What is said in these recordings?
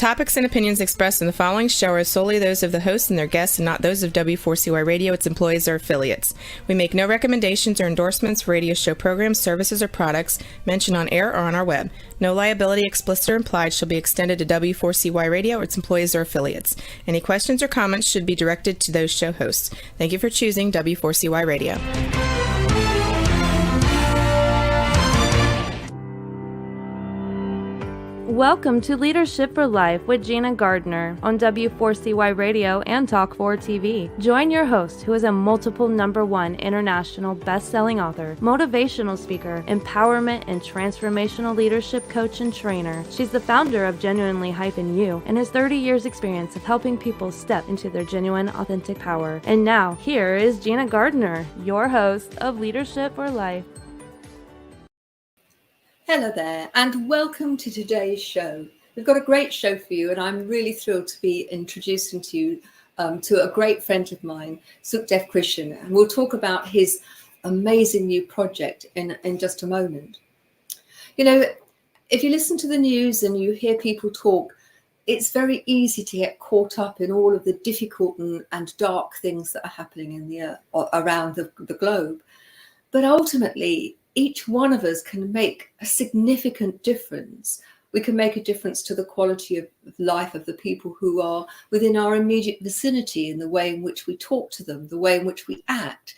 topics and opinions expressed in the following show are solely those of the host and their guests and not those of W4CY Radio, its employees, or affiliates. We make no recommendations or endorsements for radio show programs, services, or products mentioned on air or on our web. No liability, explicit or implied, shall be extended to W4CY Radio or its employees or affiliates. Any questions or comments should be directed to those show hosts. Thank you for choosing W4CY Radio. Welcome to Leadership for Life with Gina Gardner on W4CY Radio and Talk4 TV. Join your host, who is a multiple #1 international best-selling author, motivational speaker, empowerment and transformational leadership coach and trainer. She's the founder of Genuinely-You and has 30 years experience of helping people step into their genuine, authentic power. And now, here is Gina Gardner, your host of Leadership for Life. Hello there, and welcome to today's show. We've got a great show for you, and I'm really thrilled to be introducing to you to a great friend of mine, Sukhdev Krishan, and we'll talk about his amazing new project in just a moment. You know, if you listen to the news and you hear people talk, it's very easy to get caught up in all of the difficult and dark things that are happening in the around the globe. But ultimately, each one of us can make a significant difference. We can make a difference to the quality of life of the people who are within our immediate vicinity, in the way in which we talk to them, the way in which we act.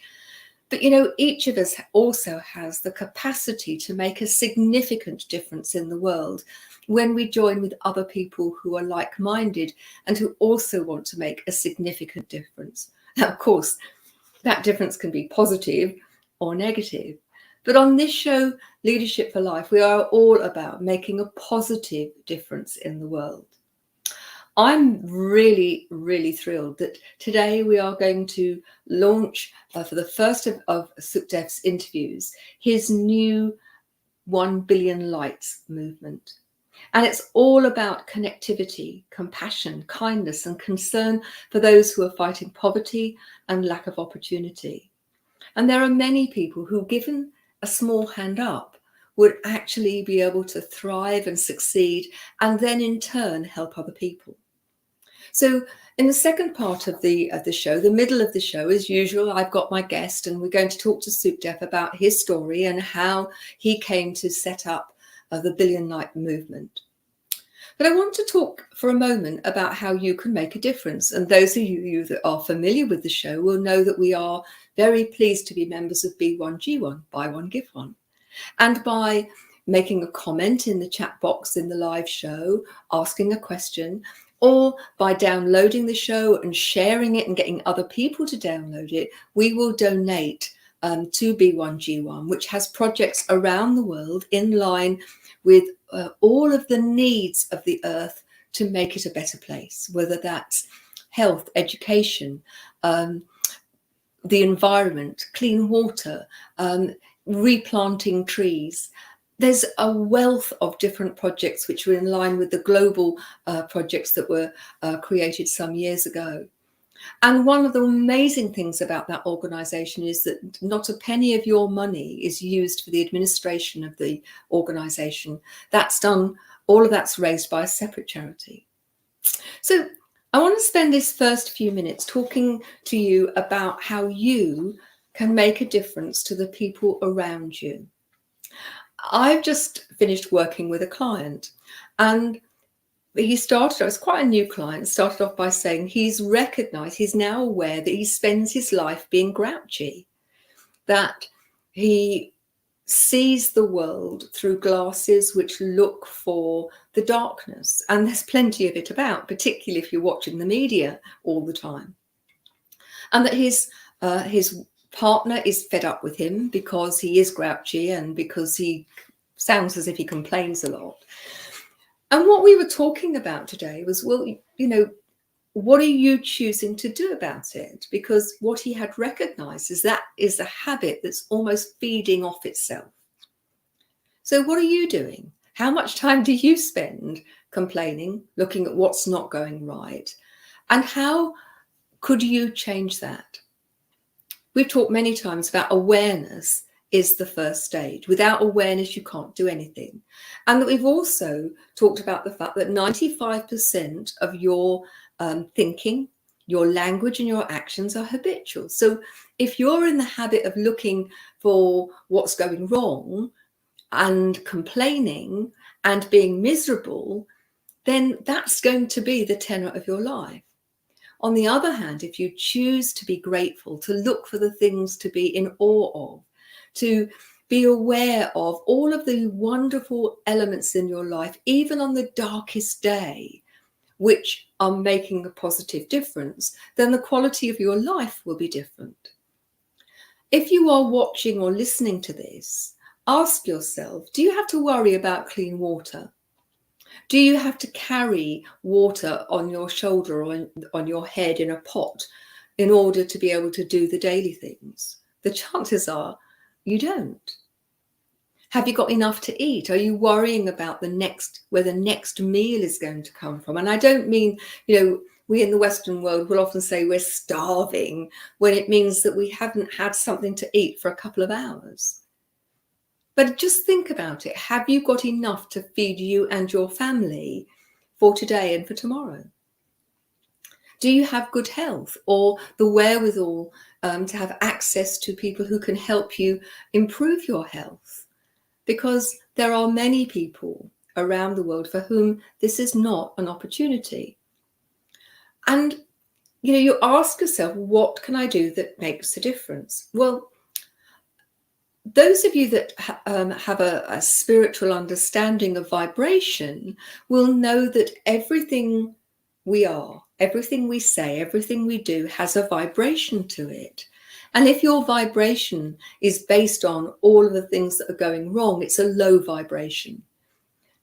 But, you know, each of us also has the capacity to make a significant difference in the world when we join with other people who are like-minded and who also want to make a significant difference. Now, of course, that difference can be positive or negative. But on this show, Leadership for Life, we are all about making a positive difference in the world. I'm really, really thrilled that today we are going to launch, for the first of Sukhdev's interviews, his new 1 Billion Lights movement. And it's all about connectivity, compassion, kindness, and concern for those who are fighting poverty and lack of opportunity. And there are many people who, given a small hand up, would actually be able to thrive and succeed, and then in turn help other people. So in the second part of the show, the middle of the show, as usual, I've got my guest, and we're going to talk to Sukhdev about his story and how he came to set up the Billion Light movement. But I want to talk for a moment about how you can make a difference. And those of you that are familiar with the show will know that we are very pleased to be members of B1G1, Buy One, Give One. And by making a comment in the chat box in the live show, asking a question, or by downloading the show and sharing it and getting other people to download it, we will donate to B1G1, which has projects around the world in line with all of the needs of the earth to make it a better place, whether that's health, education, the environment, clean water, replanting trees. There's a wealth of different projects which are in line with the global projects that were created some years ago. And one of the amazing things about that organization is that not a penny of your money is used for the administration of the organization. That's done, all of that's raised by a separate charity. So I want to spend this first few minutes talking to you about how you can make a difference to the people around you. I've just finished working with a client, and he started, it was quite a new client, started off by saying he's recognized, he's now aware that he spends his life being grouchy, that he sees the world through glasses which look for the darkness. And there's plenty of it about, particularly if you're watching the media all the time. And that his partner is fed up with him because he is grouchy and because he sounds as if he complains a lot. And what we were talking about today was, well, you know, what are you choosing to do about it? Because what he had recognized is that is a habit that's almost feeding off itself. So what are you doing? How much time do you spend complaining, looking at what's not going right? And how could you change that? We've talked many times about awareness is the first stage. Without awareness, you can't do anything. And that we've also talked about the fact that 95% of your thinking, your language and your actions are habitual. So if you're in the habit of looking for what's going wrong and complaining and being miserable, then that's going to be the tenor of your life. On the other hand, if you choose to be grateful, to look for the things to be in awe of, to be aware of all of the wonderful elements in your life, even on the darkest day, which are making a positive difference, then the quality of your life will be different. If you are watching or listening to this, ask yourself, do you have to worry about clean water? Do you have to carry water on your shoulder or on your head in a pot in order to be able to do the daily things? The chances are you don't. Have you got enough to eat? Are you worrying about where the next meal is going to come from? And I don't mean, we in the Western world will often say we're starving when it means that we haven't had something to eat for a couple of hours. But just think about it. Have you got enough to feed you and your family for today and for tomorrow? Do you have good health or the wherewithal to have access to people who can help you improve your health? Because there are many people around the world for whom this is not an opportunity. And, you ask yourself, what can I do that makes a difference? Well, those of you that have a spiritual understanding of vibration will know that everything we are, everything we say, everything we do has a vibration to it. And if your vibration is based on all of the things that are going wrong, it's a low vibration.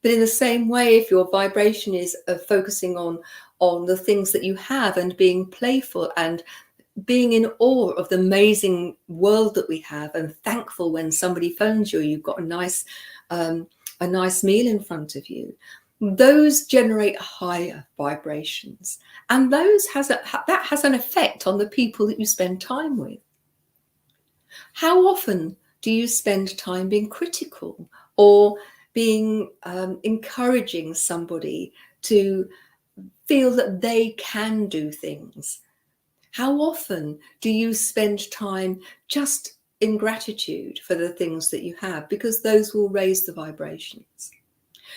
But in the same way, if your vibration is focusing on the things that you have and being playful and being in awe of the amazing world that we have and thankful when somebody phones you, you've got a nice meal in front of you, those generate higher vibrations. And that has an effect on the people that you spend time with. How often do you spend time being critical or being encouraging somebody to feel that they can do things? How often do you spend time just in gratitude for the things that you have? Because those will raise the vibrations.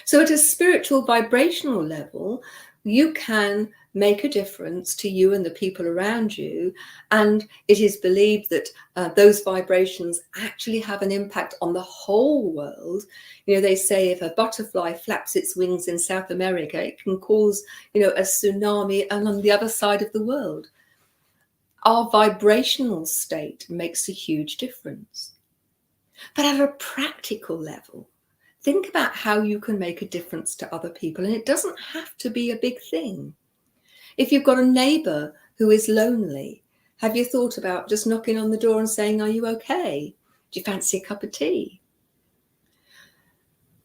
So at a spiritual vibrational level, you can make a difference to you and the people around you. And it is believed that those vibrations actually have an impact on the whole world. They say if a butterfly flaps its wings in South America, it can cause, a tsunami and on the other side of the world. Our vibrational state makes a huge difference. But at a practical level, think about how you can make a difference to other people. And it doesn't have to be a big thing. If you've got a neighbour who is lonely, have you thought about just knocking on the door and saying, "Are you okay? Do you fancy a cup of tea?"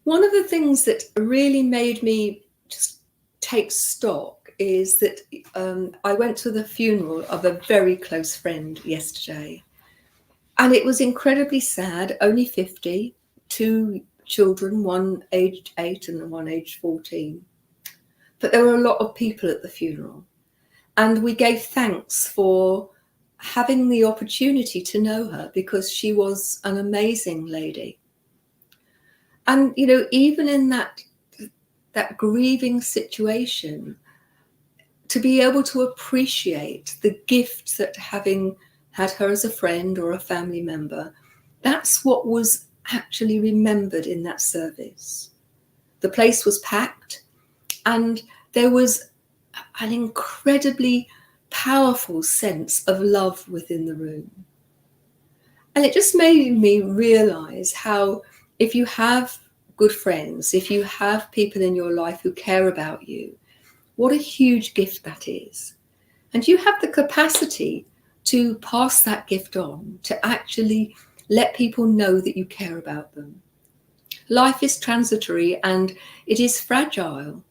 One of the things that really made me just take stock is that I went to the funeral of a very close friend yesterday. And it was incredibly sad, only 50, 2 children, one aged 8 and one aged 14. But there were a lot of people at the funeral. And we gave thanks for having the opportunity to know her because she was an amazing lady. And, even in that grieving situation, to be able to appreciate the gift that having had her as a friend or a family member, that's what was actually remembered in that service. The place was packed and there was an incredibly powerful sense of love within the room. And it just made me realize how if you have good friends, if you have people in your life who care about you, what a huge gift that is. And you have the capacity to pass that gift on, to actually let people know that you care about them. Life is transitory and it is fragile.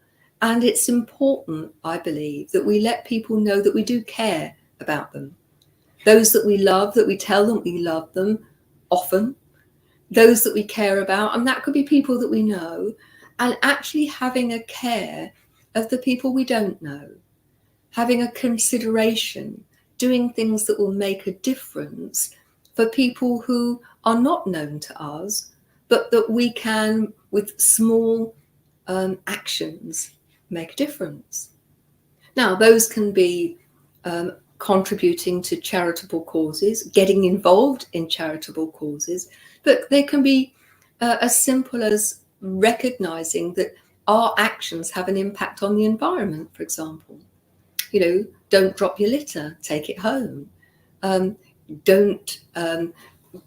And it's important, I believe, that we let people know that we do care about them. Those that we love, that we tell them we love them often, those that we care about, and that could be people that we know, and actually having a care of the people we don't know, having a consideration, doing things that will make a difference for people who are not known to us, but that we can, with small actions, make a difference. Now, those can be contributing to charitable causes, getting involved in charitable causes, but they can be as simple as recognizing that our actions have an impact on the environment, for example. You know, don't drop your litter, take it home. Don't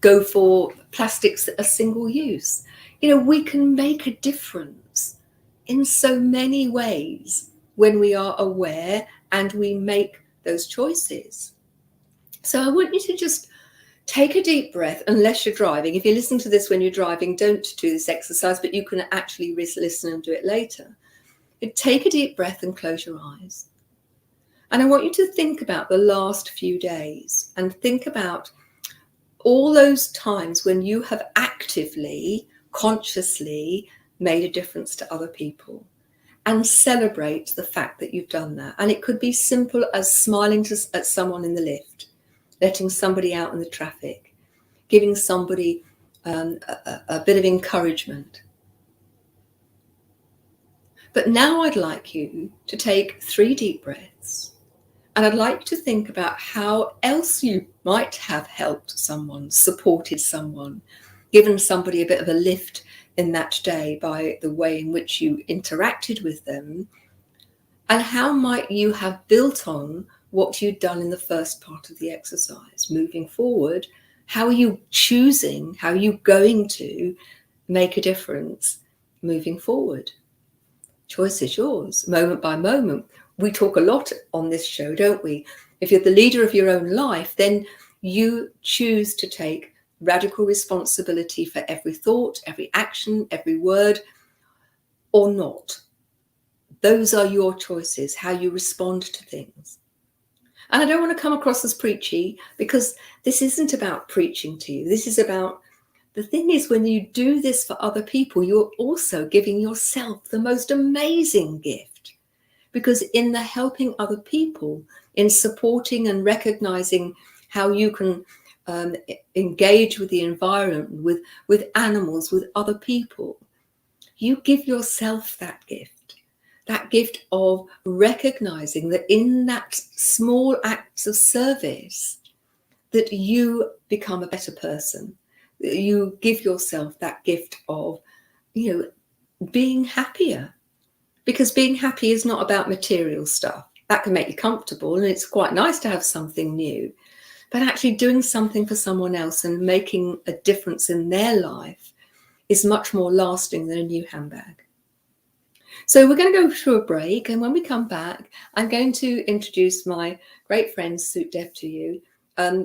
go for plastics that are single use. You know, we can make a difference in so many ways when we are aware and we make those choices. So I want you to just take a deep breath, unless you're driving. If you listen to this when you're driving, don't do this exercise, but you can actually listen and do it later. Take a deep breath and close your eyes. And I want you to think about the last few days and think about all those times when you have actively, consciously made a difference to other people, and celebrate the fact that you've done that. And it could be simple as smiling at someone in the lift, letting somebody out in the traffic, giving somebody a bit of encouragement. But now I'd like you to take 3 deep breaths, and I'd like you to think about how else you might have helped someone, supported someone, given somebody a bit of a lift in that day by the way in which you interacted with them, and how might you have built on what you'd done in the first part of the exercise. Moving forward, how are you choosing, how are you going to make a difference moving forward? Choice is yours, moment by moment. We talk a lot on this show, don't we? If you're the leader of your own life, then you choose to take radical responsibility for every thought, every action, every word, or not. Those are your choices, how you respond to things. And I don't want to come across as preachy, because this isn't about preaching to you. This is about, the thing is, when you do this for other people, you're also giving yourself the most amazing gift. Because in the helping other people, in supporting and recognizing how you can engage with the environment, with animals, with other people, you give yourself that gift of recognizing that in that small acts of service, that you become a better person. You give yourself that gift of, being happier. Because being happy is not about material stuff. That can make you comfortable, and it's quite nice to have something new. But actually doing something for someone else and making a difference in their life is much more lasting than a new handbag. So we're going to go through a break, and when we come back, I'm going to introduce my great friend Sukhdev to you.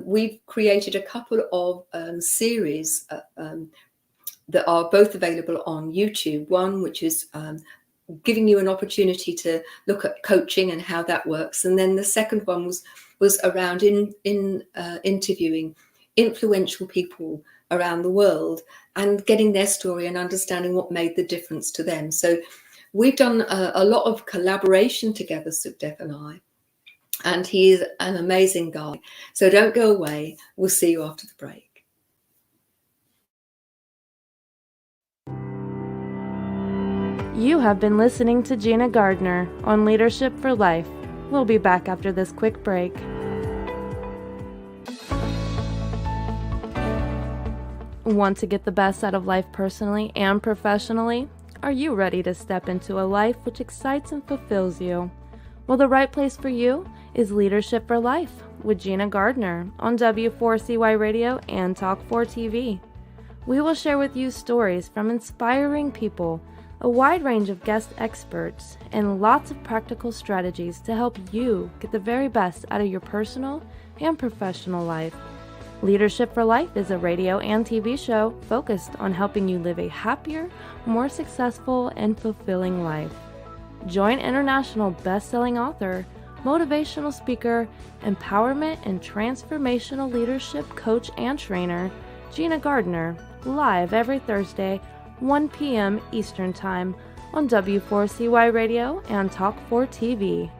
We've created a couple of series that are both available on YouTube. One which is giving you an opportunity to look at coaching and how that works, and then the second one was around interviewing influential people around the world and getting their story and understanding what made the difference to them. So we've done a lot of collaboration together, Sukhdev and I, and he is an amazing guy. So don't go away. We'll see you after the break. You have been listening to Gina Gardner on Leadership for Life. We'll be back after this quick break. Want to get the best out of life personally and professionally? Are you ready to step into a life which excites and fulfills you? Well, the right place for you is Leadership for Life with Gina Gardner on W4CY Radio and Talk4 TV. We will share with you stories from inspiring people, a wide range of guest experts, and lots of practical strategies to help you get the very best out of your personal and professional life. Leadership for Life is a radio and TV show focused on helping you live a happier, more successful, and fulfilling life. Join international best-selling author, motivational speaker, empowerment and transformational leadership coach and trainer, Gina Gardner, live every Thursday, 1 p.m. Eastern Time on W4CY Radio and Talk4 TV.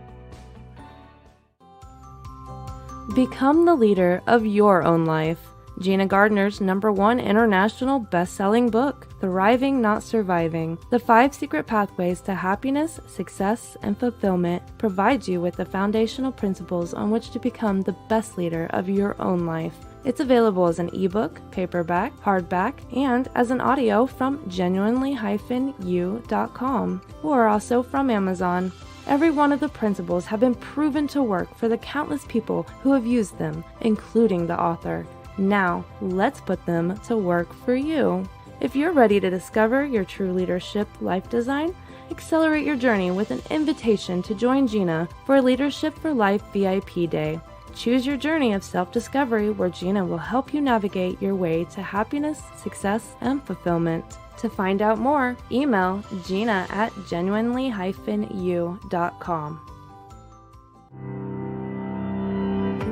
Become the leader of your own life. Gina Gardner's #1 international best-selling book, Thriving Not Surviving, The 5 Secret Pathways to Happiness, Success, and Fulfillment, provides you with the foundational principles on which to become the best leader of your own life. It's available as an ebook, paperback, hardback, and as an audio from genuinely-u.com, or also from Amazon. Every one of the principles have been proven to work for the countless people who have used them, including the author. Now, let's put them to work for you. If you're ready to discover your true leadership life design, accelerate your journey with an invitation to join Gina for Leadership for Life VIP Day. Choose your journey of self-discovery where Gina will help you navigate your way to happiness, success, and fulfillment. To find out more, email gina@genuinely-u.com.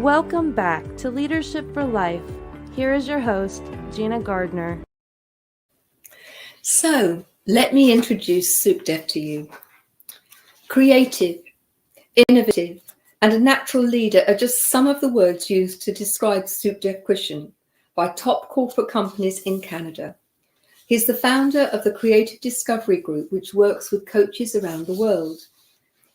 Welcome back to Leadership for Life. Here is your host, Gina Gardner. So, let me introduce Sukhdev to you. Creative, innovative, and a natural leader are just some of the words used to describe Sukhdev Krishan by top corporate companies in Canada. He's the founder of the Creative Discovery Group, which works with coaches around the world.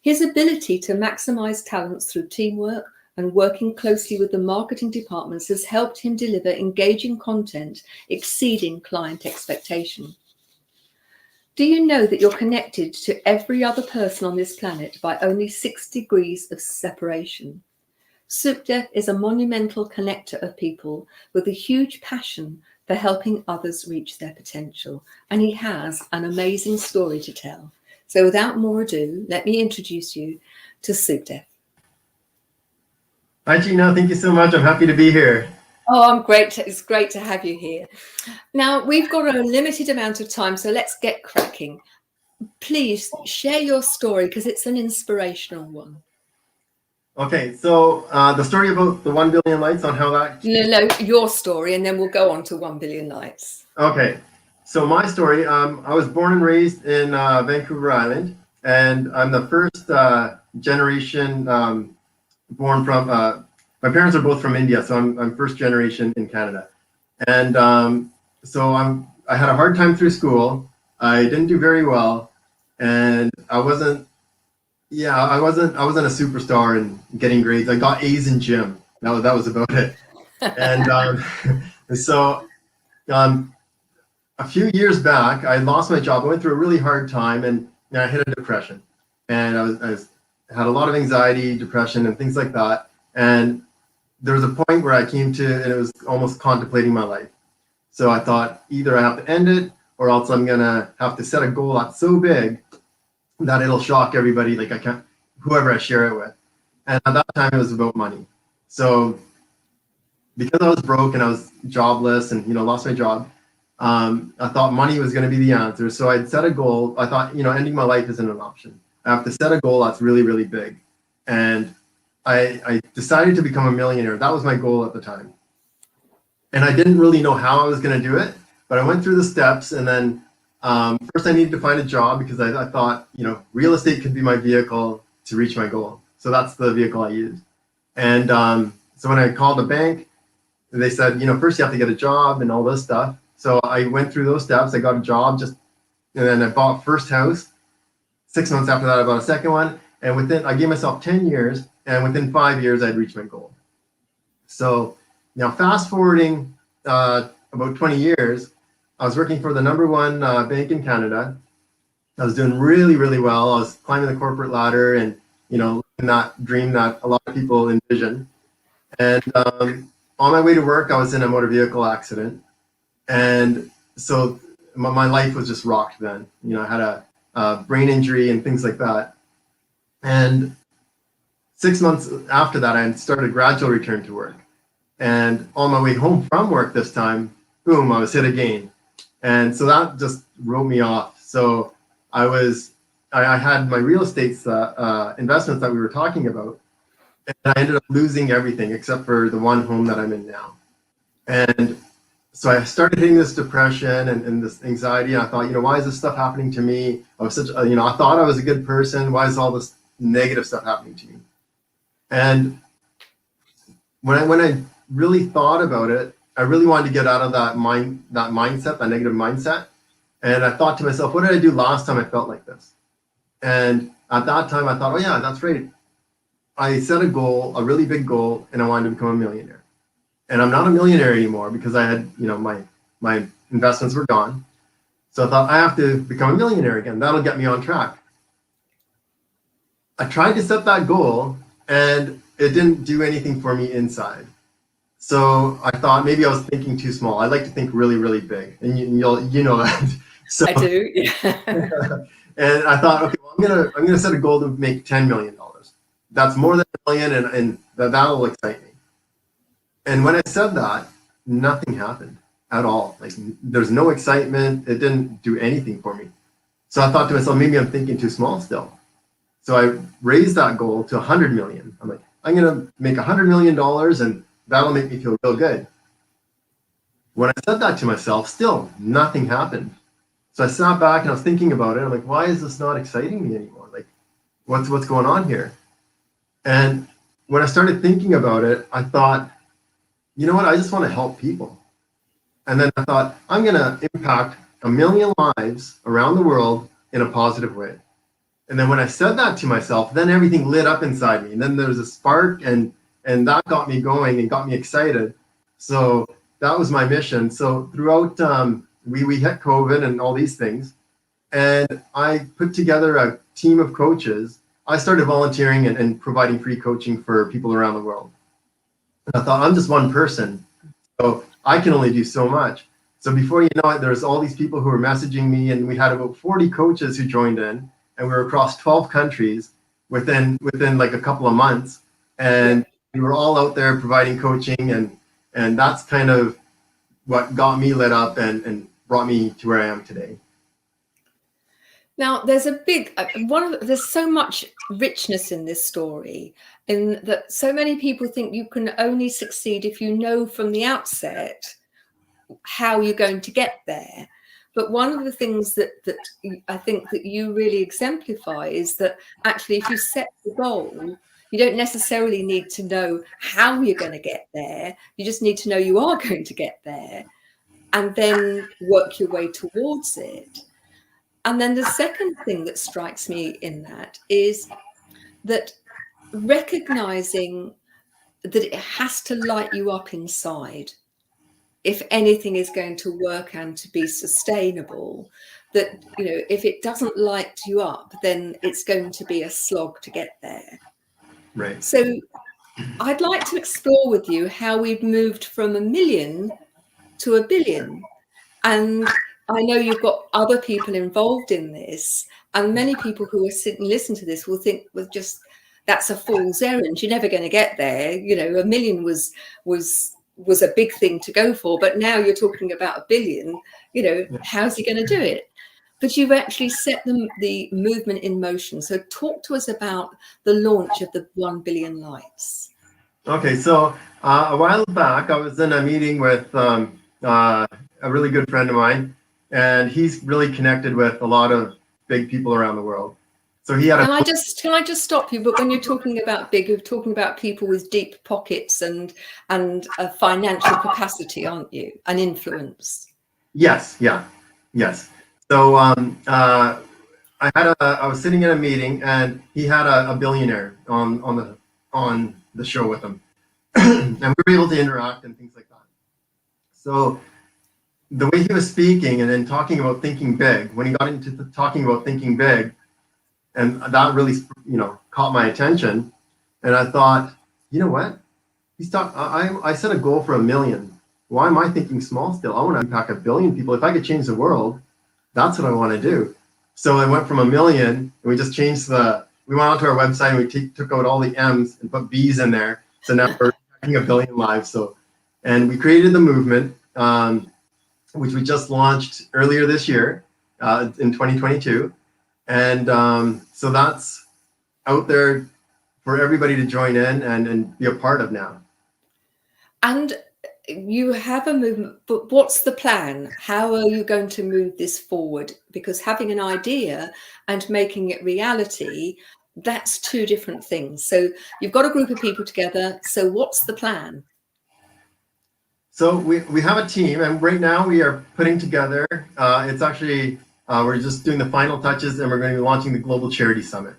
His ability to maximize talents through teamwork and working closely with the marketing departments has helped him deliver engaging content exceeding client expectation. Do you know that you're connected to every other person on this planet by only 6 degrees of separation? Sukhdev is a monumental connector of people with a huge passion for helping others reach their potential, and he has an amazing story to tell. So without more ado, let me introduce you to Sukhdev. Hi, Gina. Thank you so much. I'm happy to be here. Oh, it's great to have you here. Now, we've got a limited amount of time, so let's get cracking. Please share your story because it's an inspirational one. Okay, so the story about the 1 billion lights on how that... No, your story, and then we'll go on to 1 billion lights. Okay, so my story, I was born and raised in Vancouver Island, and I'm the first generation born from... my parents are both from India, so I'm first generation in Canada. And so I had a hard time through school. I didn't do very well, and I wasn't a superstar in getting grades. I got A's in gym. That was about it. And so a few years back, I lost my job. I went through a really hard time, and I hit a depression. And I had a lot of anxiety, depression, and things like that. And there was a point where I came to, and it was almost contemplating my life. So I thought either I have to end it, or else I'm gonna have to set a goal that's so big that it'll shock everybody, like whoever I share it with. And at that time, it was about money. So because I was broke and I was jobless and lost my job, I thought money was going to be the answer. So I'd set a goal. I thought ending my life isn't an option. I have to set a goal that's really, really big. And I decided to become a millionaire. That was my goal at the time. And I didn't really know how I was going to do it, but I went through the steps. And then first I needed to find a job because I thought, real estate could be my vehicle to reach my goal. So that's the vehicle I used. And so when I called the bank, they said, first you have to get a job and all this stuff. So I went through those steps. I got a job and then I bought first house. 6 months after that, I bought a second one. And I gave myself 10 years. And within 5 years, I'd reached my goal. So now fast forwarding about 20 years, I was working for the #1 bank in Canada. I was doing really, really well. I was climbing the corporate ladder and, living that dream that a lot of people envision. And on my way to work, I was in a motor vehicle accident. And so my life was just rocked then. I had a brain injury and things like that. And 6 months after that, I started a gradual return to work. And on my way home from work this time, boom, I was hit again. And so that just wrote me off. So I had my real estate investments that we were talking about. And I ended up losing everything except for the one home that I'm in now. And so I started hitting this depression and this anxiety. And I thought, why is this stuff happening to me? I was such, I thought I was a good person. Why is all this negative stuff happening to me? And when I really thought about it, I really wanted to get out of that mindset, that negative mindset. And I thought to myself, what did I do last time I felt like this? And at that time, I thought, oh yeah, that's right. I set a goal, a really big goal, and I wanted to become a millionaire. And I'm not a millionaire anymore because I had, my investments were gone. So I thought I have to become a millionaire again. That'll get me on track. I tried to set that goal and it didn't do anything for me inside. So I thought maybe I was thinking too small. I like to think really, really big, and you know that. So, I do, yeah. And I thought, okay, well, I'm gonna set a goal to make $10 million. That's more than a million, and that'll excite me. And when I said that, nothing happened at all. Like there's no excitement. It didn't do anything for me. So I thought to myself, maybe I'm thinking too small still. So I raised that goal to 100 million. I'm like, I'm gonna make $100 million, and that'll make me feel real good. When I said that to myself, still nothing happened. So I sat back and I was thinking about it. I'm like, why is this not exciting me anymore? Like, what's going on here? And when I started thinking about it, I thought, you know what? I just want to help people. And then I thought, I'm going to impact 1 million lives around the world in a positive way. And then when I said that to myself, then everything lit up inside me. And then there was a spark, and that got me going and got me excited. So that was my mission. So throughout, we hit COVID and all these things, and I put together a team of coaches. I started volunteering and providing free coaching for people around the world. And I thought, I'm just one person, so I can only do so much. So before you know it, there's all these people who were messaging me, and we had about 40 coaches who joined in, and we were across 12 countries within like a couple of months. And we were all out there providing coaching, and that's kind of what got me lit up and brought me to where I am today. Now, there's a big there's so much richness in this story, in that so many people think you can only succeed if you know from the outset how you're going to get there. But one of the things that I think that you really exemplify is that actually, if you set the goal, you don't necessarily need to know how you're going to get there. You just need to know you are going to get there, and then work your way towards it. And then the second thing that strikes me in that is that recognizing that it has to light you up inside if anything is going to work and to be sustainable. That, if it doesn't light you up, then it's going to be a slog to get there. Right. So I'd like to explore with you how we've moved from 1 million to 1 billion. And I know you've got other people involved in this, and many people who are sitting and listen to this will think, well, just that's a fool's errand. You're never going to get there. 1 million was a big thing to go for, but now you're talking about 1 billion. How's he going to do it? But you've actually set the movement in motion. So talk to us about the launch of the 1 billion lights. Okay, so a while back, I was in a meeting with a really good friend of mine, and he's really connected with a lot of big people around the world. So he had Can I just stop you? But when you're talking about big, you're talking about people with deep pockets and a financial capacity, aren't you? And influence. Yes. So I was sitting in a meeting, and he had a billionaire on the show with him, and we were able to interact and things like that. So the way he was speaking and then talking about thinking big, when he got into talking about thinking big, and that really caught my attention, and I thought, you know what? I set a goal for 1 million. Why am I thinking small still? I want to impact 1 billion people. If I could change the world, that's what I want to do. So I went from 1 million, and we just changed we went onto our website, and we took out all the M's and put B's in there. So now we're impacting 1 billion lives. And we created the movement, which we just launched earlier this year in 2022. And so that's out there for everybody to join in and be a part of now. And you have a movement, but what's the plan? How are you going to move this forward? Because having an idea and making it reality, that's two different things. So you've got a group of people together. So what's the plan? So we have a team, and right now we are putting together, it's actually, we're just doing the final touches, and we're going to be launching the Global Charity Summit.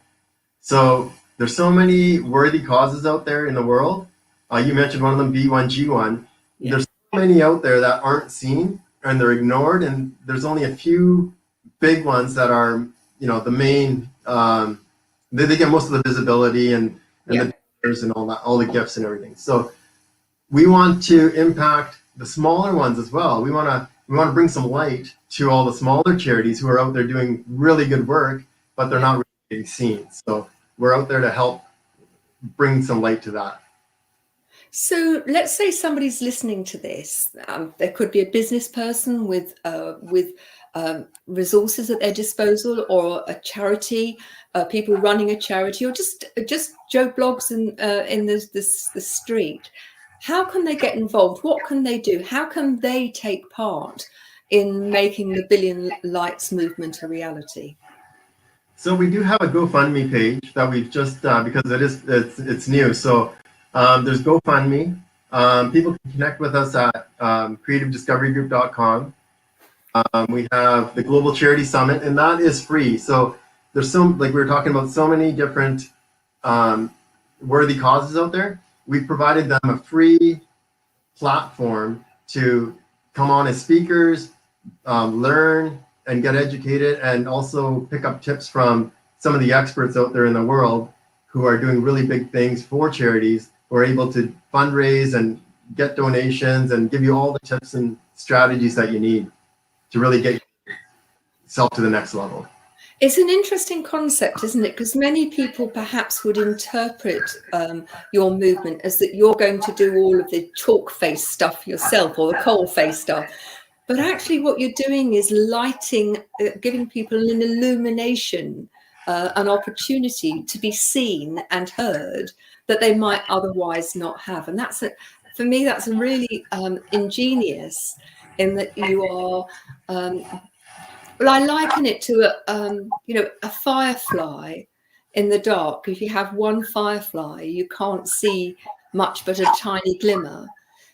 So there's so many worthy causes out there in the world. You mentioned one of them, B1G1. Yeah. There's so many out there that aren't seen and they're ignored, and there's only a few big ones that are, the main, they get most of the visibility and the donors and all that, all the gifts and everything. So we want to impact the smaller ones as well. We want to bring some light to all the smaller charities who are out there doing really good work, but they're not really getting seen. So we're out there to help bring some light to that. So let's say somebody's listening to this. There could be a business person with resources at their disposal, or a charity, people running a charity, or just Joe Blogs in the street. How can they get involved? What can they do? How can they take part in making the Billion Lights movement a reality? So we do have a GoFundMe page that we've just because it's new. So there's GoFundMe. People can connect with us at creativediscoverygroup.com. We have the Global Charity Summit, and that is free. So there's like we were talking about, so many different worthy causes out there. We've provided them a free platform to come on as speakers, learn and get educated, and also pick up tips from some of the experts out there in the world who are doing really big things for charities, who are able to fundraise and get donations and give you all the tips and strategies that you need to really get yourself to the next level. It's an interesting concept, isn't it? Because many people perhaps would interpret your movement as that you're going to do all of the chalk face stuff yourself, or the coal face stuff. But actually what you're doing is lighting, giving people an illumination, an opportunity to be seen and heard that they might otherwise not have. And for me, that's really ingenious, in that you are... well, I liken it to a firefly in the dark. If you have one firefly, you can't see much but a tiny glimmer.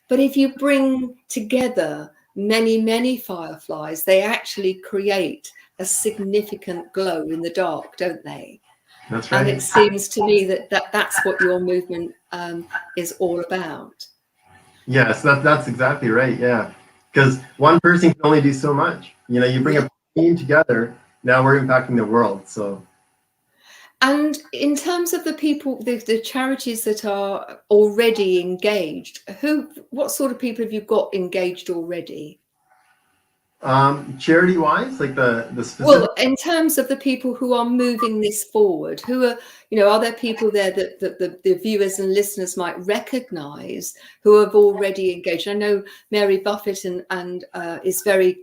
But if you bring together many, many fireflies, they actually create a significant glow in the dark, don't they? That's right. And it seems to me that's what your movement is all about. Yes, that's exactly right. Yeah, because one person can only do so much. You bring a team together, now we're impacting the world. So, and in terms of the people, the charities that are already engaged, what sort of people have you got engaged already? Charity wise, like the specific... Well, in terms of the people who are moving this forward, who are there people there that the viewers and listeners might recognize who have already engaged? I know Mary Buffett and is very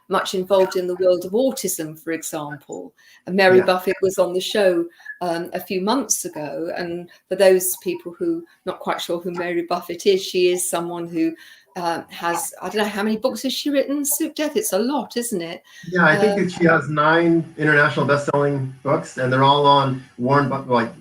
much involved in the world of autism, for example. And Mary Buffett was on the show a few months ago. And for those people who not quite sure who Mary Buffett is, she is someone who has, I don't know, how many books has she written? Sukhdev, it's a lot, isn't it? Yeah, I think that she has 9 international best-selling books, and they're all on Warren Buffett.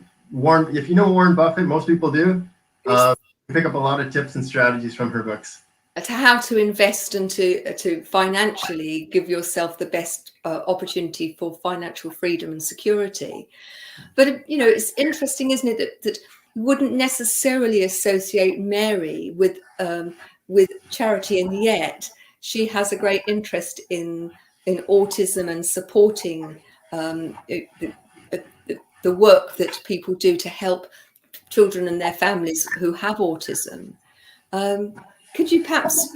If you know Warren Buffett, most people do. You pick up a lot of tips and strategies from her books. To how to invest and to financially give yourself the best opportunity for financial freedom and security. But it's interesting, isn't it, that you wouldn't necessarily associate Mary with charity, and yet she has a great interest in autism and supporting the work that people do to help children and their families who have autism. Could you perhaps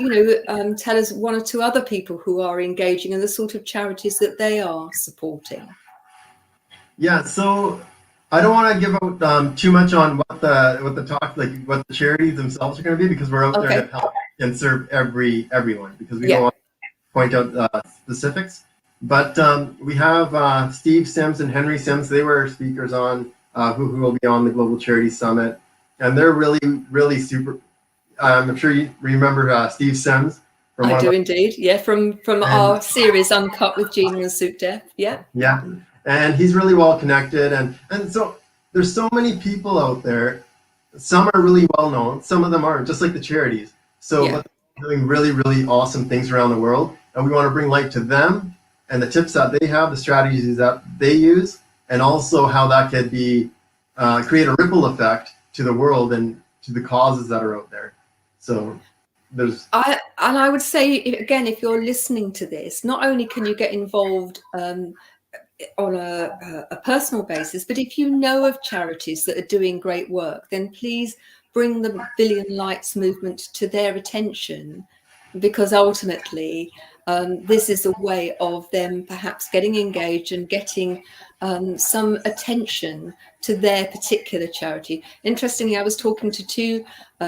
tell us one or two other people who are engaging and the sort of charities that they are supporting? Yeah, so I don't want to give out too much on what the charities themselves are going to be, because we're out there to help and serve everyone, because we don't want to point out specifics. But we have Steve Sims and Henry Sims. They were speakers on who will be on the Global Charity Summit, and they're really, really super I'm sure you remember Steve Sims. I do indeed. Yeah, from our series Uncut with Gina and Sukhdev. Yeah. Yeah, and he's really well connected, and so there's so many people out there. Some are really well known, some of them aren't, just like the charities. So Yeah. they're doing really, really awesome things around the world, and we want to bring light to them and the tips that they have, the strategies that they use, and also how that could be create a ripple effect to the world and to the causes that are out there. So I would say, again, if you're listening to this, not only can you get involved on a personal basis, but if you know of charities that are doing great work, then please bring the Billion Lights movement to their attention, because ultimately this is a way of them perhaps getting engaged and getting some attention to their particular charity. Interestingly, I was talking to two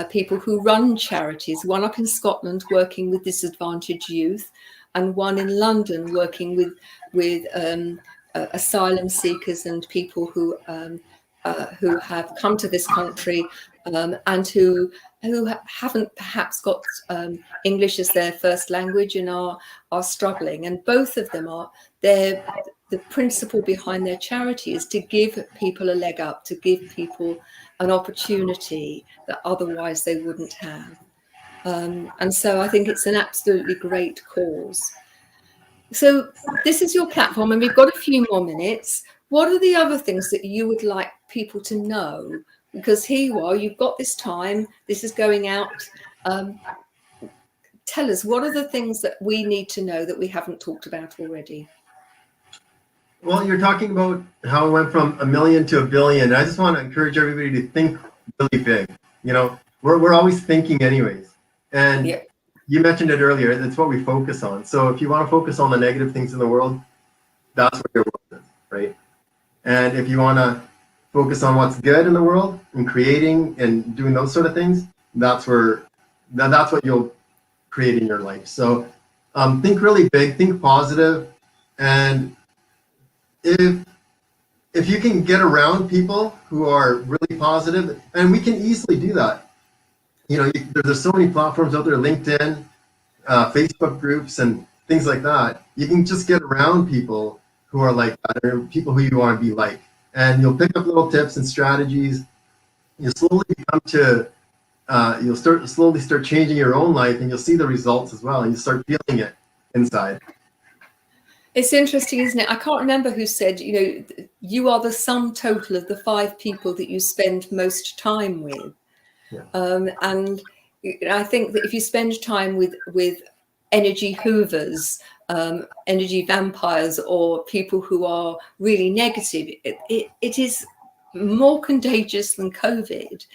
people who run charities, one up in Scotland working with disadvantaged youth, and one in London working with asylum seekers and people who have come to this country and who haven't perhaps got English as their first language and are struggling. And both of them the principle behind their charity is to give people a leg up, to give people an opportunity that otherwise they wouldn't have. And so I think it's an absolutely great cause. So this is your platform, and we've got a few more minutes. What are the other things that you would like people to know? Because here you are, you've got this time, this is going out. Tell us, what are the things that we need to know that we haven't talked about already? Well, you're talking about how it went from 1 million to 1 billion. I just want to encourage everybody to think really big. You know, we're always thinking anyways. And yeah. You mentioned it earlier, that's what we focus on. So if you want to focus on the negative things in the world, that's what your world is, right? And if you want to focus on what's good in the world and creating and doing those sort of things, that's what you'll create in your life. So think really big, think positive, and if you can get around people who are really positive, and we can easily do that. You know, there's so many platforms out there, LinkedIn, Facebook groups, and things like that. You can just get around people who are like that, or people who you want to be like, and you'll pick up little tips and strategies. You'll slowly start changing your own life, and you'll see the results as well, and you start feeling it inside. It's interesting, isn't it? I can't remember who said, you know, you are the sum total of the 5 people that you spend most time with. Yeah. And I think that if you spend time with energy hoovers, energy vampires, or people who are really negative, it is more contagious than COVID.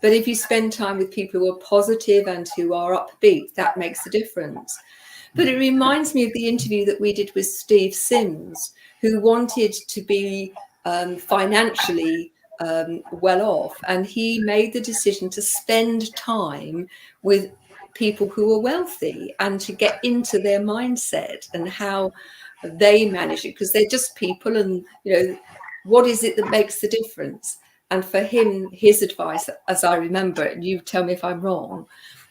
But if you spend time with people who are positive and who are upbeat, that makes a difference. But it reminds me of the interview that we did with Steve Sims, who wanted to be financially well off. And he made the decision to spend time with people who are wealthy and to get into their mindset and how they manage it, because they're just people. And, you know, what is it that makes the difference? And for him, his advice, as I remember it, and you tell me if I'm wrong,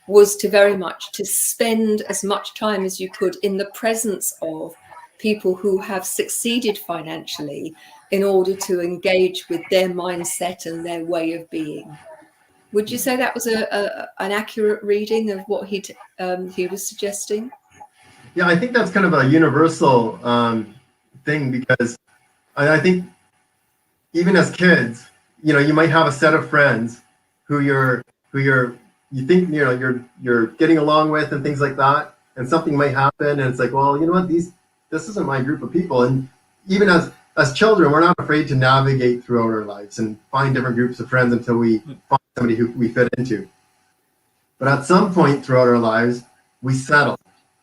was to very much to spend as much time as you could in the presence of people who have succeeded financially in order to engage with their mindset and their way of being. Would you say that was an accurate reading of what he was suggesting? Yeah, I think that's kind of a universal thing, because I think even as kids, you know, you might have a set of friends who you think, you know, you're getting along with and things like that, and something might happen, and it's like, well, you know what, this isn't my group of people. And even as children, we're not afraid to navigate throughout our lives and find different groups of friends until we find somebody who we fit into. But at some point throughout our lives, we settle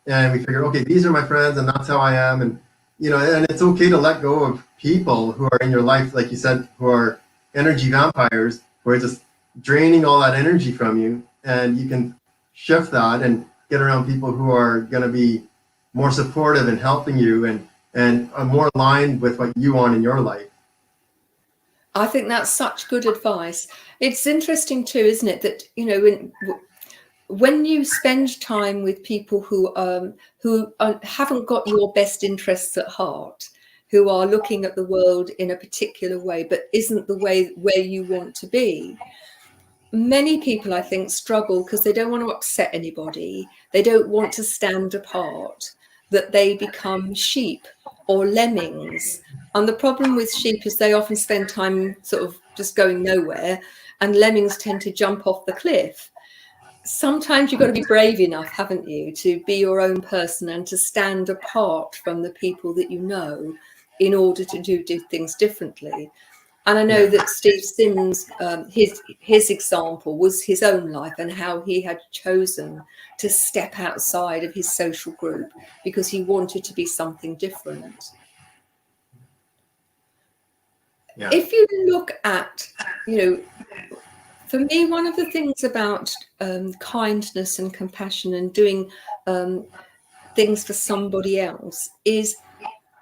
and we figure, okay, these are my friends and that's how I am. And, you know, and it's okay to let go of people who are in your life, like you said, who are energy vampires, who are just draining all that energy from you. And you can shift that and get around people who are going to be more supportive and helping you and are more aligned with what you want in your life. I think that's such good advice. It's interesting too, isn't it, that, you know, when you spend time with people who haven't got your best interests at heart, who are looking at the world in a particular way, but isn't the way where you want to be. Many people, I think, struggle because they don't want to upset anybody. They don't want to stand apart, that they become sheep or lemmings. And the problem with sheep is they often spend time sort of just going nowhere, and lemmings tend to jump off the cliff. Sometimes you've got to be brave enough, haven't you, to be your own person and to stand apart from the people that you know in order to do things differently. And I know that Steve Sims, his example was his own life and how he had chosen to step outside of his social group because he wanted to be something different. Yeah. If you look at, for me, one of the things about kindness and compassion and doing things for somebody else is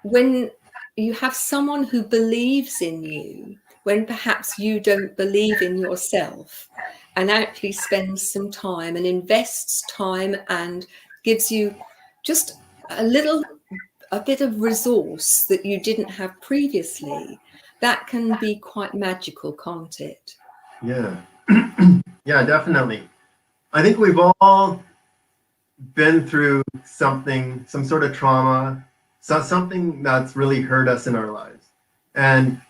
when you have someone who believes in you when perhaps you don't believe in yourself, and actually spends some time and invests time and gives you just a bit of resource that you didn't have previously. That can be quite magical, can't it? Yeah. Yeah, definitely. I think we've all been through something, some sort of trauma, something that's really hurt us in our lives. And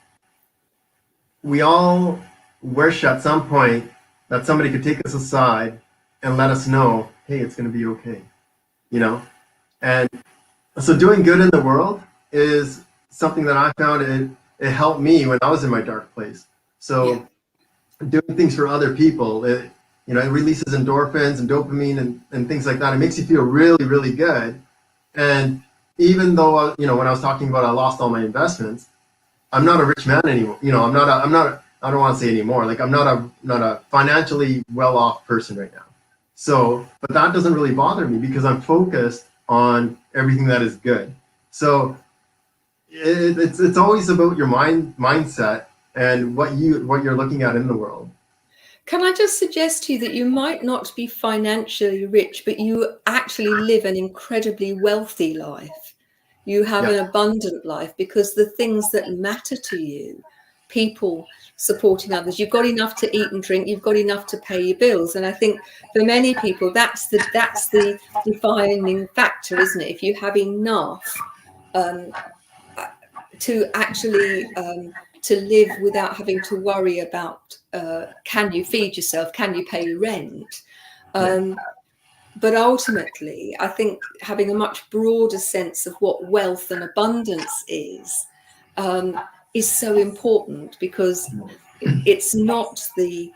we all wish at some point that somebody could take us aside and let us know, hey, it's going to be okay, And so doing good in the world is something that I found it helped me when I was in my dark place. So doing things for other people, it releases endorphins and dopamine and things like that. It makes you feel really, really good. And even though, when I was talking about I lost all my investments, I'm not a rich man anymore. I don't want to say anymore. Like I'm not a financially well-off person right now. So, but that doesn't really bother me because I'm focused on everything that is good. So it's always about your mindset and what you're looking at in the world. Can I just suggest to you that you might not be financially rich, but you actually live an incredibly wealthy life. You have an abundant life because the things that matter to you, people, supporting others, you've got enough to eat and drink, you've got enough to pay your bills. And I think for many people, that's the defining factor, isn't it? If you have enough to actually to live without having to worry about can you feed yourself, can you pay your rent? But ultimately, I think having a much broader sense of what wealth and abundance is so important because it's not they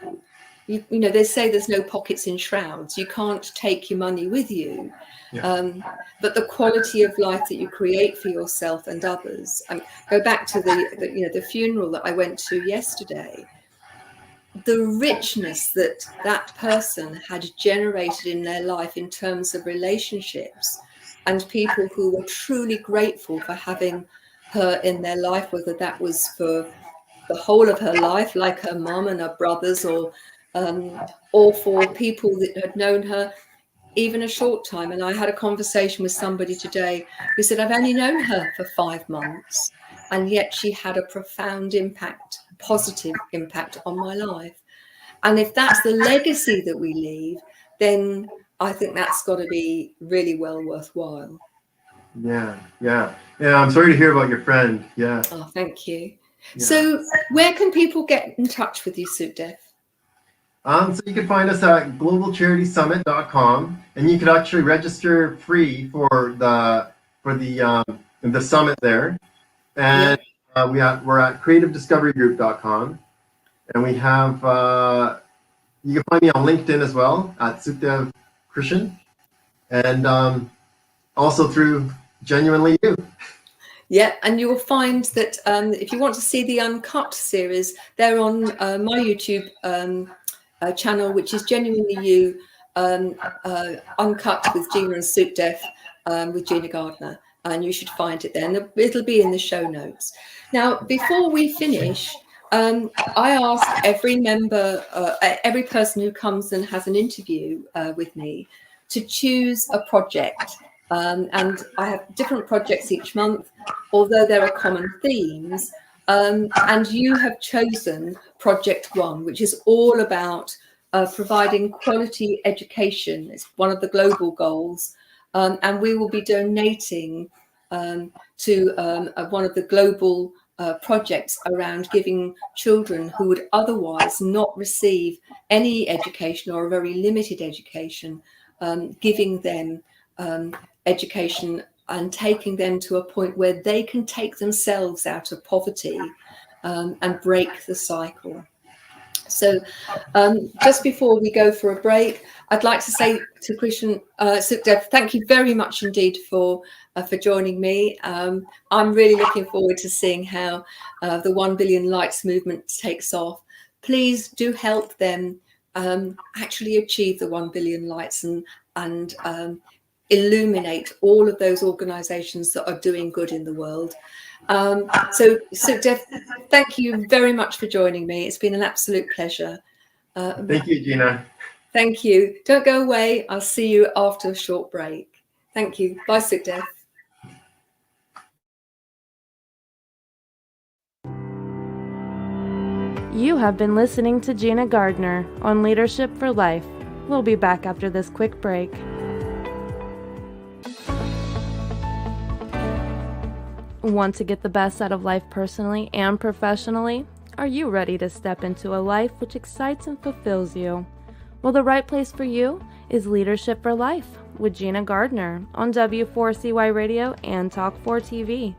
say there's no pockets in shrouds. You can't take your money with you. But the quality of life that you create for yourself and others. Go back to the funeral that I went to yesterday. The richness that person had generated in their life in terms of relationships and people who were truly grateful for having her in their life, whether that was for the whole of her life, like her mum and her brothers, or for people that had known her even a short time. And I had a conversation with somebody today who said, I've only known her for 5 months, and yet she had a profound impact, positive impact on my life. And if that's the legacy that we leave, then I think that's got to be really well worthwhile. Yeah. I'm sorry to hear about your friend. Yeah. Oh, thank you. Yeah. So where can people get in touch with you, Sukhdev? So you can find us at globalcharitysummit.com, and you can actually register free for the summit there. And we're at creativediscoverygroup.com, and we have you can find me on LinkedIn as well at Sukhdev Krishan, and also through Genuinely You. Yeah, and you will find that if you want to see the Uncut series, they're on my YouTube channel, which is Genuinely You, Uncut with Gina and Sukhdev, with Gina Gardner, and you should find it there, and it'll be in the show notes. Now, before we finish, I ask every member, every person who comes and has an interview with me to choose a project. And I have different projects each month, although there are common themes. And you have chosen Project One, which is all about providing quality education. It's one of the global goals. And we will be donating to one of the global projects around giving children who would otherwise not receive any education or a very limited education, giving them education and taking them to a point where they can take themselves out of poverty and break the cycle. So just before we go for a break, I'd like to say to Krishan, Sukhdev, thank you very much indeed for joining me. I'm really looking forward to seeing how the 1 Billion Lights movement takes off. Please do help them actually achieve the 1 billion lights and illuminate all of those organizations that are doing good in the world. So Sukhdev, thank you very much for joining me. It's been an absolute pleasure. Thank you, Gina. Thank you. Don't go away. I'll see you after a short break. Thank you. Bye, Sukhdev. You have been listening to Gina Gardner on Leadership for Life. We'll be back after this quick break. Want to get the best out of life personally and professionally? Are you ready to step into a life which excites and fulfills you? Well, the right place for you is Leadership for Life with Gina Gardner on W4CY Radio and Talk4 TV.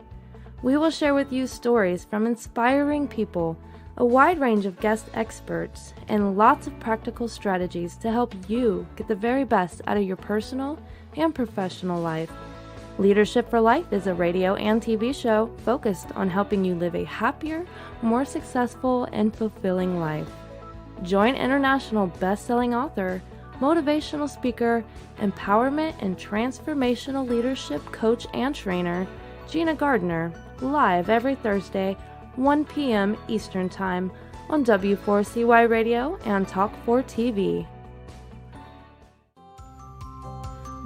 We will share with you stories from inspiring people, a wide range of guest experts, and lots of practical strategies to help you get the very best out of your personal and professional life. Leadership for Life is a radio and TV show focused on helping you live a happier, more successful, and fulfilling life. Join international best-selling author, motivational speaker, empowerment and transformational leadership coach and trainer, Gina Gardner, live every Thursday, 1 p.m. Eastern Time on W4CY Radio and Talk4 TV.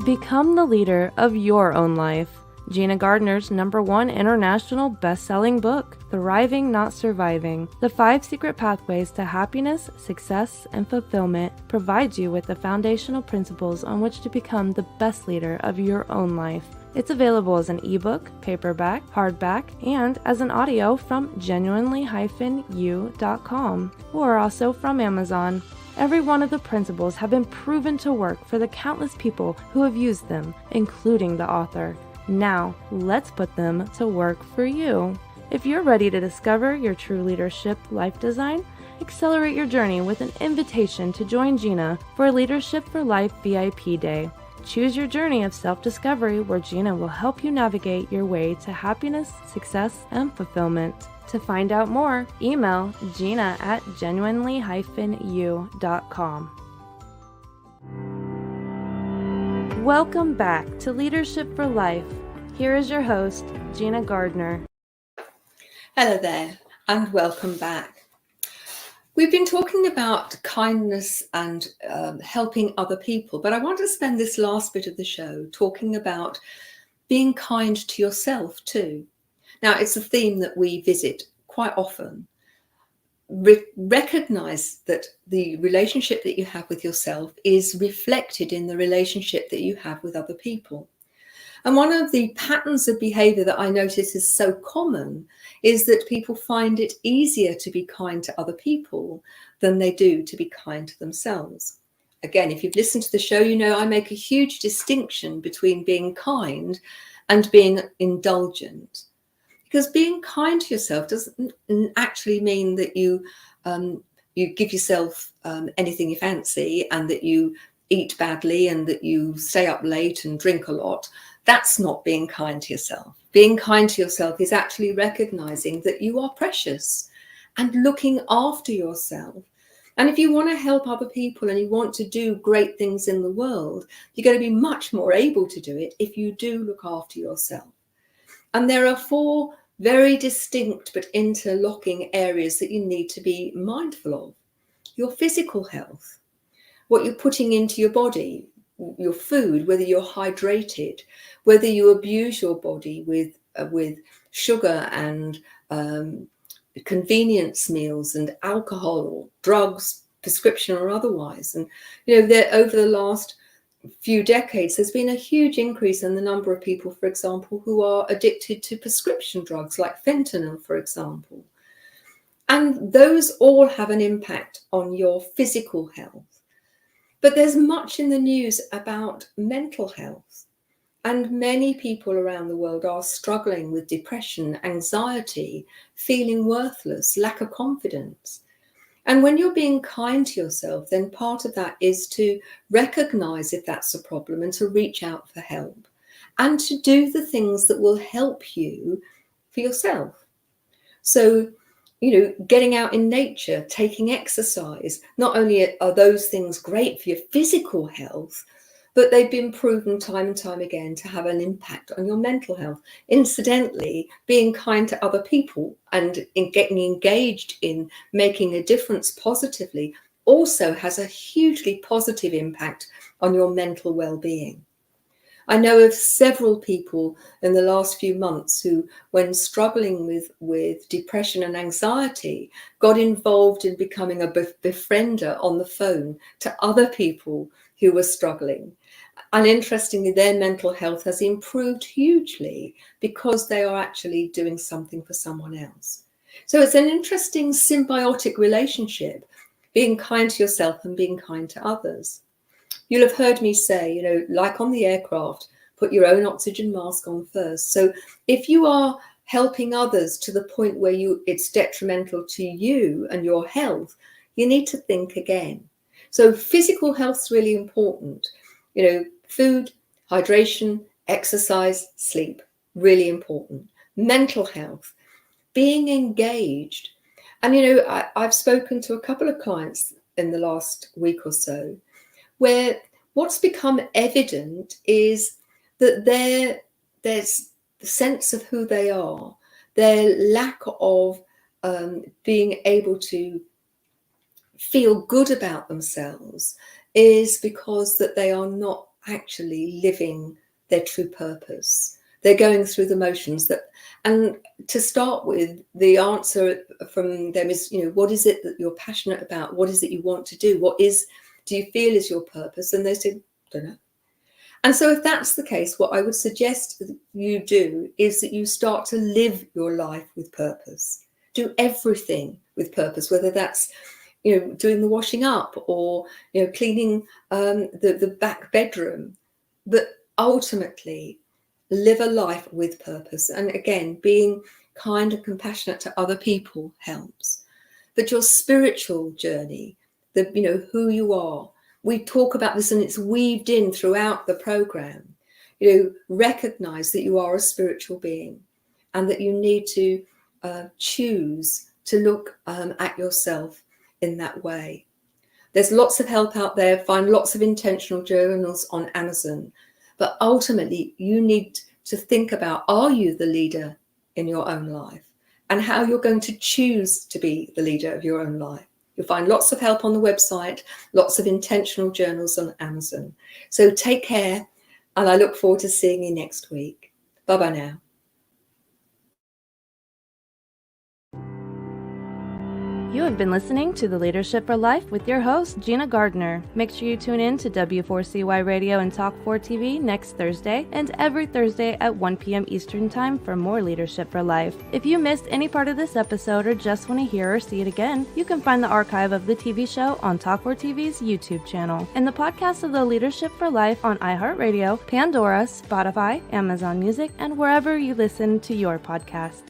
Become the leader of your own life. Gina Gardner's #1 international best-selling book, Thriving Not Surviving, The 5 Secret Pathways to Happiness, Success, and Fulfillment, provides you with the foundational principles on which to become the best leader of your own life. It's available as an ebook, paperback, hardback, and as an audio from genuinely-u.com, or also from Amazon. Every one of the principles have been proven to work for the countless people who have used them, including the author. Now, let's put them to work for you. If you're ready to discover your true leadership life design, accelerate your journey with an invitation to join Gina for Leadership for Life VIP Day. Choose your journey of self-discovery where Gina will help you navigate your way to happiness, success, and fulfillment. To find out more, email Gina at genuinely-u.com. Welcome back to Leadership for Life. Here is your host, Gina Gardner. Hello there, and welcome back. We've been talking about kindness and helping other people, but I want to spend this last bit of the show talking about being kind to yourself too. Now, it's a theme that we visit quite often. Recognize that the relationship that you have with yourself is reflected in the relationship that you have with other people. And one of the patterns of behavior that I notice is so common is that people find it easier to be kind to other people than they do to be kind to themselves. Again, if you've listened to the show, you know I make a huge distinction between being kind and being indulgent. Because being kind to yourself doesn't actually mean that you give yourself anything you fancy and that you eat badly and that you stay up late and drink a lot. That's not being kind to yourself. Being kind to yourself is actually recognizing that you are precious and looking after yourself. And if you want to help other people and you want to do great things in the world, you're going to be much more able to do it if you do look after yourself. And there are 4 very distinct but interlocking areas that you need to be mindful of. Your physical health, what you're putting into your body, your food, whether you're hydrated, whether you abuse your body with sugar and convenience meals and alcohol or drugs, prescription or otherwise. And over the last few decades, there's been a huge increase in the number of people, for example, who are addicted to prescription drugs like fentanyl, for example. And those all have an impact on your physical health. But there's much in the news about mental health. And many people around the world are struggling with depression, anxiety, feeling worthless, lack of confidence. And when you're being kind to yourself, then part of that is to recognize if that's a problem and to reach out for help and to do the things that will help you for yourself. So, getting out in nature, taking exercise, not only are those things great for your physical health, but they've been proven time and time again to have an impact on your mental health. Incidentally, being kind to other people and in getting engaged in making a difference positively also has a hugely positive impact on your mental well-being. I know of several people in the last few months who, when struggling with depression and anxiety, got involved in becoming a befriender on the phone to other people who were struggling. And interestingly, their mental health has improved hugely because they are actually doing something for someone else. So it's an interesting symbiotic relationship, being kind to yourself and being kind to others. You'll have heard me say, like on the aircraft, put your own oxygen mask on first. So if you are helping others to the point where it's detrimental to you and your health, you need to think again. So physical health is really important. Food, hydration, exercise, sleep, really important. Mental health, being engaged. And, I've spoken to a couple of clients in the last week or so where what's become evident is that there's the sense of who they are, their lack of being able to feel good about themselves is because that they are not actually living their true purpose. They're going through the motions and to start with, the answer from them is, what is it that you're passionate about? What is it you want to do? What do you feel is your purpose? And they say, don't know. And so if that's the case, what I would suggest you do is that you start to live your life with purpose. Do everything with purpose, whether that's doing the washing up or cleaning the back bedroom, but ultimately live a life with purpose. And again, being kind and compassionate to other people helps. But your spiritual journey, who you are, we talk about this and it's weaved in throughout the program. Recognize that you are a spiritual being and that you need to choose to look at yourself in that way. There's lots of help out there. Find lots of intentional journals on Amazon. But ultimately, you need to think about, are you the leader in your own life? And how you're going to choose to be the leader of your own life. You'll find lots of help on the website, lots of intentional journals on Amazon. So take care, and I look forward to seeing you next week. Bye-bye now. You have been listening to The Leadership for Life with your host, Gina Gardner. Make sure you tune in to W4CY Radio and Talk 4 TV next Thursday and every Thursday at 1 p.m. Eastern Time for more Leadership for Life. If you missed any part of this episode or just want to hear or see it again, you can find the archive of the TV show on Talk 4 TV's YouTube channel and the podcast of The Leadership for Life on iHeartRadio, Pandora, Spotify, Amazon Music, and wherever you listen to your podcast.